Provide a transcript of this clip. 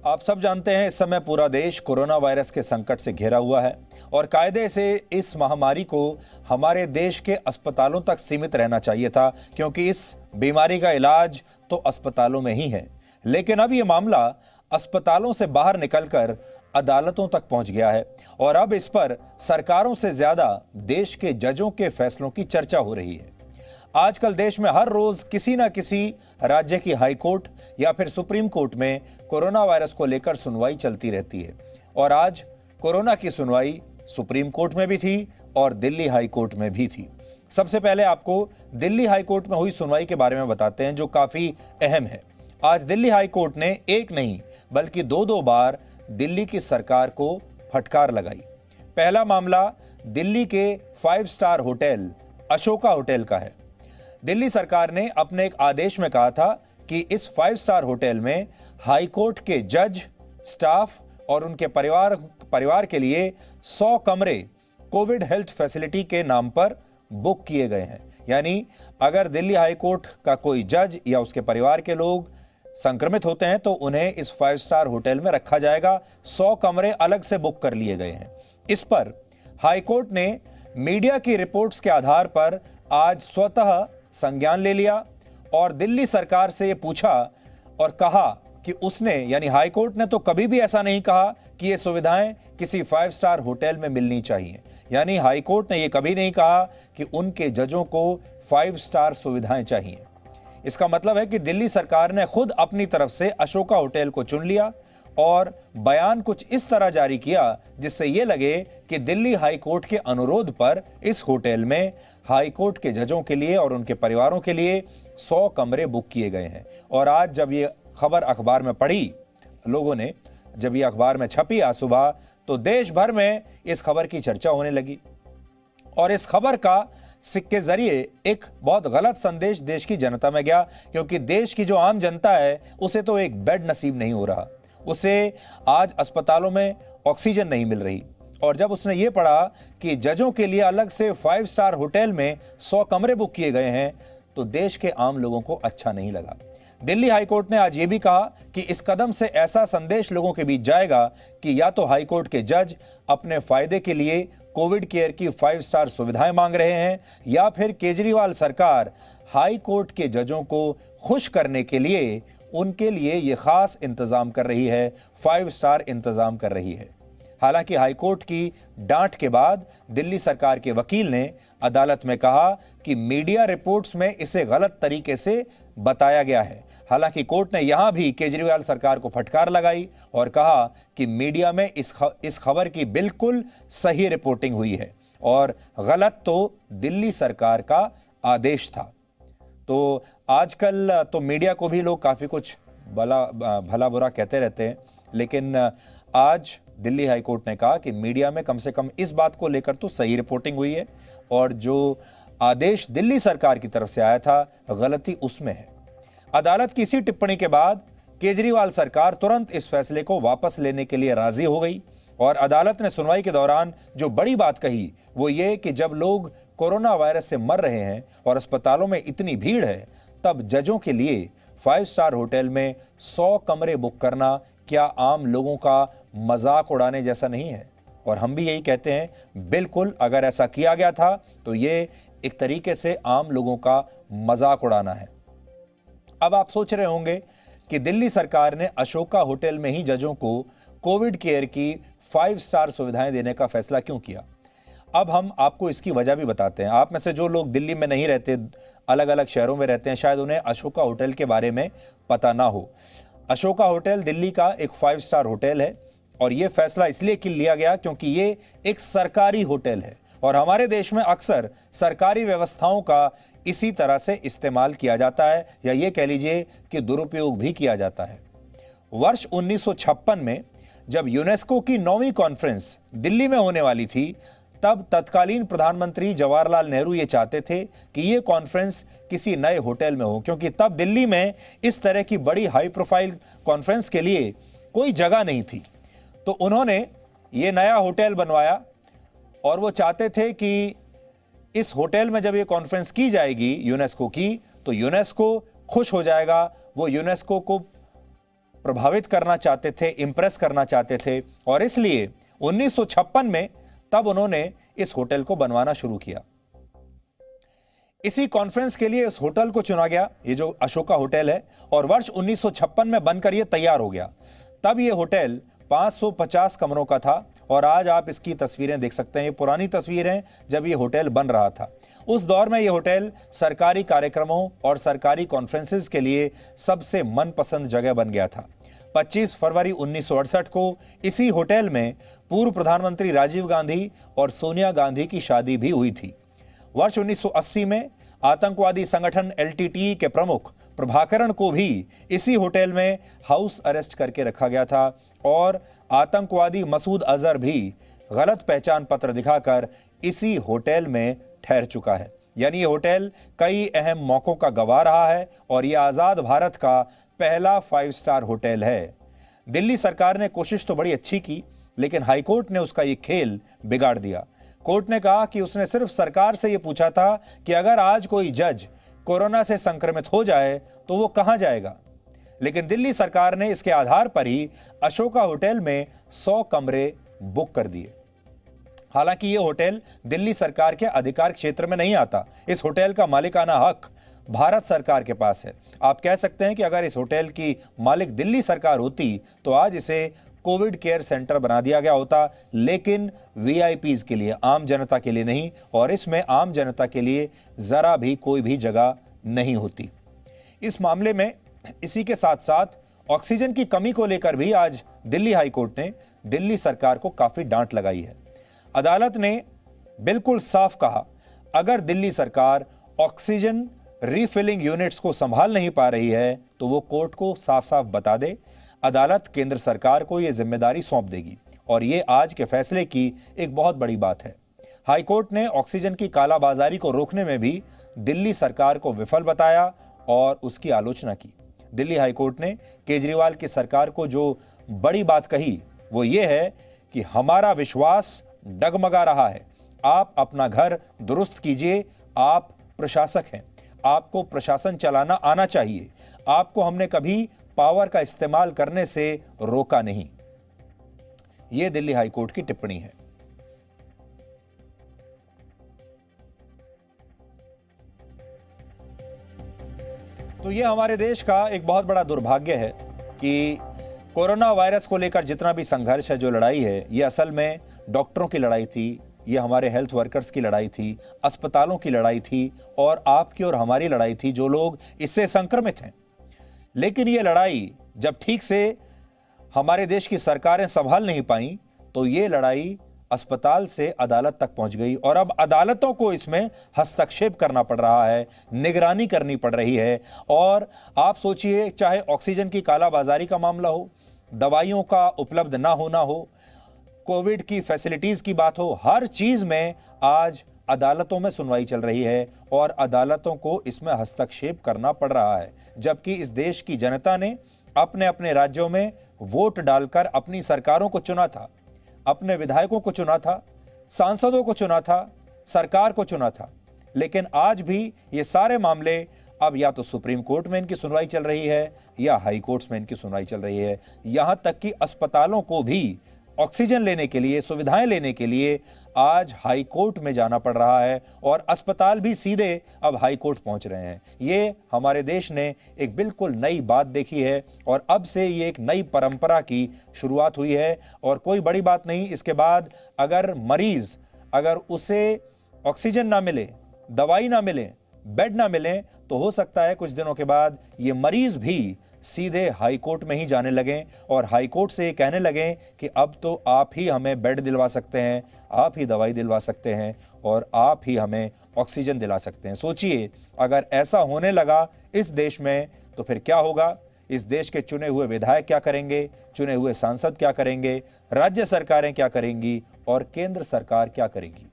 आप सब जानते हैं इस समय पूरा देश कोरोना वायरस के संकट से घिरा हुआ है और कायदे से इस महामारी को हमारे देश के अस्पतालों तक सीमित रहना चाहिए था, क्योंकि इस बीमारी का इलाज तो अस्पतालों में ही है। लेकिन अब ये मामला अस्पतालों से बाहर निकलकर अदालतों तक पहुंच गया है और अब इस पर सरकारों से ज्यादा देश के जजों के फैसलों की चर्चा हो रही है। आजकल देश में हर रोज किसी न किसी राज्य की हाई कोर्ट या फिर सुप्रीम कोर्ट में कोरोना वायरस को लेकर सुनवाई चलती रहती है और आज कोरोना की सुनवाई सुप्रीम कोर्ट में भी थी और दिल्ली हाई कोर्ट में भी थी। सबसे पहले आपको दिल्ली हाई कोर्ट में हुई सुनवाई के बारे में बताते हैं, जो काफी अहम है। आज दिल्ली हाई कोर्ट ने एक नहीं बल्कि दो बार दिल्ली की सरकार को फटकार लगाई। पहला मामला दिल्ली के 5 स्टार होटल अशोका होटल का है। दिल्ली सरकार ने अपने एक आदेश में कहा था कि इस 5 स्टार होटल में हाई कोर्ट के जज, स्टाफ और उनके परिवार के लिए 100 कमरे कोविड हेल्थ फैसिलिटी के नाम पर बुक किए गए हैं। यानी अगर दिल्ली हाई कोर्ट का कोई जज या उसके परिवार के लोग संक्रमित होते हैं तो उन्हें इस 5 स्टार होटल में रखा जाएगा। 100 कमरे अलग से बुक कर लिए गए हैं। इस पर हाई कोर्ट ने मीडिया की रिपोर्ट्स के आधार पर आज स्वतः संज्ञान ले लिया और दिल्ली सरकार से यह पूछा और कहा कि उसने, यानी हाई कोर्ट ने तो कभी भी ऐसा नहीं कहा कि ये सुविधाएं किसी 5 स्टार होटल में मिलनी चाहिए। यानी हाई कोर्ट ने यह कभी नहीं कहा कि उनके जजों को 5 स्टार सुविधाएं चाहिए। इसका मतलब है कि दिल्ली सरकार ने खुद अपनी तरफ से अशोका होटल को चुन लिया और बयान कुछ इस तरह जारी किया जिससे यह लगे कि दिल्ली हाई कोर्ट के अनुरोध पर इस होटल में हाई कोर्ट के जजों के लिए और उनके परिवारों के लिए 100 कमरे बुक किए गए हैं। और आज जब ये खबर अखबार में पढ़ी लोगों ने, जब ये अखबार में छपी आज सुबह, तो देश भर में इस खबर की चर्चा होने लगी और इस खबर का सिक्के जरिए एक बहुत गलत संदेश देश की जनता में गया, क्योंकि देश की जो आम जनता है उसे तो एक बेड नसीब नहीं हो रहा, उसे आज अस्पतालों में ऑक्सीजन नहीं मिल रही। और जब उसने ये पढ़ा कि जजों के लिए अलग से 5 स्टार होटल में 100 कमरे बुक किए गए हैं तो देश के आम लोगों को अच्छा नहीं लगा। दिल्ली हाई कोर्ट ने आज ये भी कहा कि इस कदम से ऐसा संदेश लोगों के बीच जाएगा कि या तो हाई कोर्ट के जज अपने फायदे के लिए कोविड केयर की 5 स्टार सुविधाएं मांग रहे हैं या फिर केजरीवाल सरकार हाई कोर्ट के जजों को खुश करने के लिए उनके लिए यह खास इंतजाम कर रही है, 5 स्टार इंतजाम कर रही है। हालांकि हाईकोर्ट की डांट के बाद दिल्ली सरकार के वकील ने अदालत में कहा कि मीडिया रिपोर्ट्स में इसे गलत तरीके से बताया गया है। हालांकि कोर्ट ने यहां भी केजरीवाल सरकार को फटकार लगाई और कहा कि मीडिया में इस खबर की बिल्कुल सही रिपोर्टिंग हुई है और गलत तो दिल्ली सरकार का आदेश था। तो आजकल तो मीडिया को भी लोग काफी कुछ भला बुरा कहते रहते हैं, लेकिन आज दिल्ली हाई कोर्ट ने कहा कि मीडिया में कम से कम इस बात को लेकर तो सही रिपोर्टिंग हुई है और जो आदेश दिल्ली सरकार की तरफ से आया था गलती उसमें है। अदालत की इसी टिप्पणी के बाद केजरीवाल सरकार तुरंत इस फैसले को वापस लेने के लिए राजी हो गई और अदालत ने सुनवाई के दौरान जो बड़ी बात कही वो ये कि जब लोग कोरोना वायरस से मर रहे हैं और अस्पतालों में इतनी भीड़ है, तब जजों के लिए 5 स्टार होटल में 100 कमरे बुक करना क्या आम लोगों का मजाक उड़ाने जैसा नहीं है? और हम भी यही कहते हैं, बिल्कुल अगर ऐसा किया गया था तो ये एक तरीके से आम लोगों का मजाक उड़ाना है। अब आप सोच रहे होंगे कि दिल्ली सरकार ने अशोका होटल में ही जजों को कोविड केयर की 5 स्टार सुविधाएं देने का फैसला क्यों किया। अब हम आपको इसकी वजह भी बताते हैं। आप में से जो लोग दिल्ली में नहीं रहते, अलग अलग शहरों में रहते हैं, शायद उन्हें अशोका होटल के बारे में पता ना हो। अशोका होटल दिल्ली का एक 5 स्टार होटल है और यह फैसला इसलिए लिया गया क्योंकि ये एक सरकारी होटल है और हमारे देश में अक्सर सरकारी व्यवस्थाओं का इसी तरह से इस्तेमाल किया जाता है, या ये कह लीजिए कि दुरुपयोग भी किया जाता है। वर्ष 1956 में जब यूनेस्को की 9वीं कॉन्फ्रेंस दिल्ली में होने वाली थी, तब तत्कालीन प्रधानमंत्री जवाहरलाल नेहरू ये चाहते थे कि ये कॉन्फ्रेंस किसी नए होटल में हो, क्योंकि तब दिल्ली में इस तरह की बड़ी हाई प्रोफाइल कॉन्फ्रेंस के लिए कोई जगह नहीं थी। तो उन्होंने ये नया होटल बनवाया और वो चाहते थे कि इस होटल में जब ये कॉन्फ्रेंस की जाएगी यूनेस्को की, तो यूनेस्को खुश हो जाएगा, वो यूनेस्को को प्रभावित करना चाहते थे, इंप्रेस करना चाहते थे, और इसलिए 1956 में तब उन्होंने इस होटल को बनवाना शुरू किया। इसी कॉन्फ्रेंस के लिए इस होटल को चुना गया, ये जो अशोका होटल है, और वर्ष 1956 में बनकर ये तैयार हो गया। तब ये होटल 550 कमरों का था, और आज आप इसकी तस्वीरें देख सकते हैं। ये पुरानी तस्वीर है जब ये होटल बन रहा था। उस दौर में ये होटल सरकारी कार्यक्रमों और सरकारी कॉन्फ्रेंसेस के लिए सबसे मनपसंद जगह बन गया था। 25 फरवरी 1968 को इसी होटल में पूर्व प्रधानमंत्री राजीव गांधी और सोनिया गांधी की शादी भी हुई थी। वर्ष 1980 में आतंकवादी संगठन एलटीटीई के प्रमुख प्रभाकरण को भी इसी होटल में हाउस अरेस्ट करके रखा गया था, और आतंकवादी मसूद अजहर भी गलत पहचान पत्र दिखाकर इसी होटल में ठहर चुका है। यानी ये होटल कई अहम मौकों का गवाह रहा है, और यह आजाद भारत का पहला 5 स्टार होटल है। दिल्ली सरकार ने कोशिश तो बड़ी अच्छी की, लेकिन हाईकोर्ट ने उसका ये खेल बिगाड़ दिया। कोर्ट ने कहा कि उसने सिर्फ सरकार से यह पूछा था कि अगर आज कोई जज कोरोना से संक्रमित हो जाए तो वो कहां जाएगा, लेकिन दिल्ली सरकार ने इसके आधार पर ही अशोका होटल में 100 कमरे बुक कर दिए। हालांकि यह होटल दिल्ली सरकार के अधिकार क्षेत्र में नहीं आता। इस होटल का मालिकाना हक भारत सरकार के पास है। आप कह सकते हैं कि अगर इस होटल की मालिक दिल्ली सरकार होती तो आज इसे कोविड केयर सेंटर बना दिया गया होता, लेकिन वीआईपीज के लिए, आम जनता के लिए नहीं, और इसमें आम जनता के लिए जरा भी कोई भी जगह नहीं होती। इस मामले में इसी के साथ साथ ऑक्सीजन की कमी को लेकर भी आज दिल्ली हाईकोर्ट ने दिल्ली सरकार को काफी डांट लगाई है। अदालत ने बिल्कुल साफ कहा, अगर दिल्ली सरकार ऑक्सीजन रीफिलिंग यूनिट्स को संभाल नहीं पा रही है तो वो कोर्ट को साफ साफ बता दे। अदालत केंद्र सरकार को यह जिम्मेदारी सौंप देगी, और ये आज के फैसले की एक बहुत बड़ी बात है। हाईकोर्ट ने ऑक्सीजन की कालाबाजारी को रोकने में भी दिल्ली सरकार को विफल बताया और उसकी आलोचना की। दिल्ली हाईकोर्ट ने केजरीवाल की सरकार को जो बड़ी बात कही वो ये है कि हमारा विश्वास डगमगा रहा है, आप अपना घर दुरुस्त कीजिए, आप प्रशासक हैं, आपको प्रशासन चलाना आना चाहिए, आपको हमने कभी पावर का इस्तेमाल करने से रोका नहीं। यह दिल्ली हाईकोर्ट की टिप्पणी है। तो यह हमारे देश का एक बहुत बड़ा दुर्भाग्य है कि कोरोना वायरस को लेकर जितना भी संघर्ष है, जो लड़ाई है, यह असल में डॉक्टरों की लड़ाई थी, यह हमारे हेल्थ वर्कर्स की लड़ाई थी, अस्पतालों की लड़ाई थी, और आपकी और हमारी लड़ाई थी जो लोग इससे संक्रमित हैं। लेकिन यह लड़ाई जब ठीक से हमारे देश की सरकारें संभाल नहीं पाई तो यह लड़ाई अस्पताल से अदालत तक पहुंच गई, और अब अदालतों को इसमें हस्तक्षेप करना पड़ रहा है, निगरानी करनी पड़ रही है। और आप सोचिए, चाहे ऑक्सीजन की कालाबाजारी का मामला हो, दवाइयों का उपलब्ध ना होना हो, कोविड की फैसिलिटीज की बात हो, हर चीज में आज अदालतों में सुनवाई चल रही है, और अदालतों को इसमें हस्तक्षेप करना पड़ रहा है। जबकि इस देश की जनता ने अपने अपने राज्यों में वोट डालकर अपनी सरकारों को चुना था, अपने विधायकों को चुना था, सांसदों को चुना था, सरकार को चुना था। लेकिन आज भी ये सारे मामले अब या तो सुप्रीम कोर्ट में इनकी सुनवाई चल रही है या हाई कोर्ट्स में इनकी सुनवाई चल रही है। यहां तक कि अस्पतालों को भी ऑक्सीजन लेने के लिए, सुविधाएं लेने के लिए आज हाई कोर्ट में जाना पड़ रहा है, और अस्पताल भी सीधे अब हाई कोर्ट पहुंच रहे हैं। ये हमारे देश ने एक बिल्कुल नई बात देखी है, और अब से ये एक नई परंपरा की शुरुआत हुई है। और कोई बड़ी बात नहीं, इसके बाद अगर मरीज, अगर उसे ऑक्सीजन ना मिले, दवाई ना मिले, बेड ना मिले, तो हो सकता है कुछ दिनों के बाद ये मरीज भी सीधे हाई कोर्ट में ही जाने लगें, और हाई कोर्ट से ये कहने लगें कि अब तो आप ही हमें बेड दिलवा सकते हैं, आप ही दवाई दिलवा सकते हैं, और आप ही हमें ऑक्सीजन दिला सकते हैं। सोचिए, अगर ऐसा होने लगा इस देश में तो फिर क्या होगा? इस देश के चुने हुए विधायक क्या करेंगे, चुने हुए सांसद क्या करेंगे, राज्य सरकारें क्या करेंगी, और केंद्र सरकार क्या करेगी?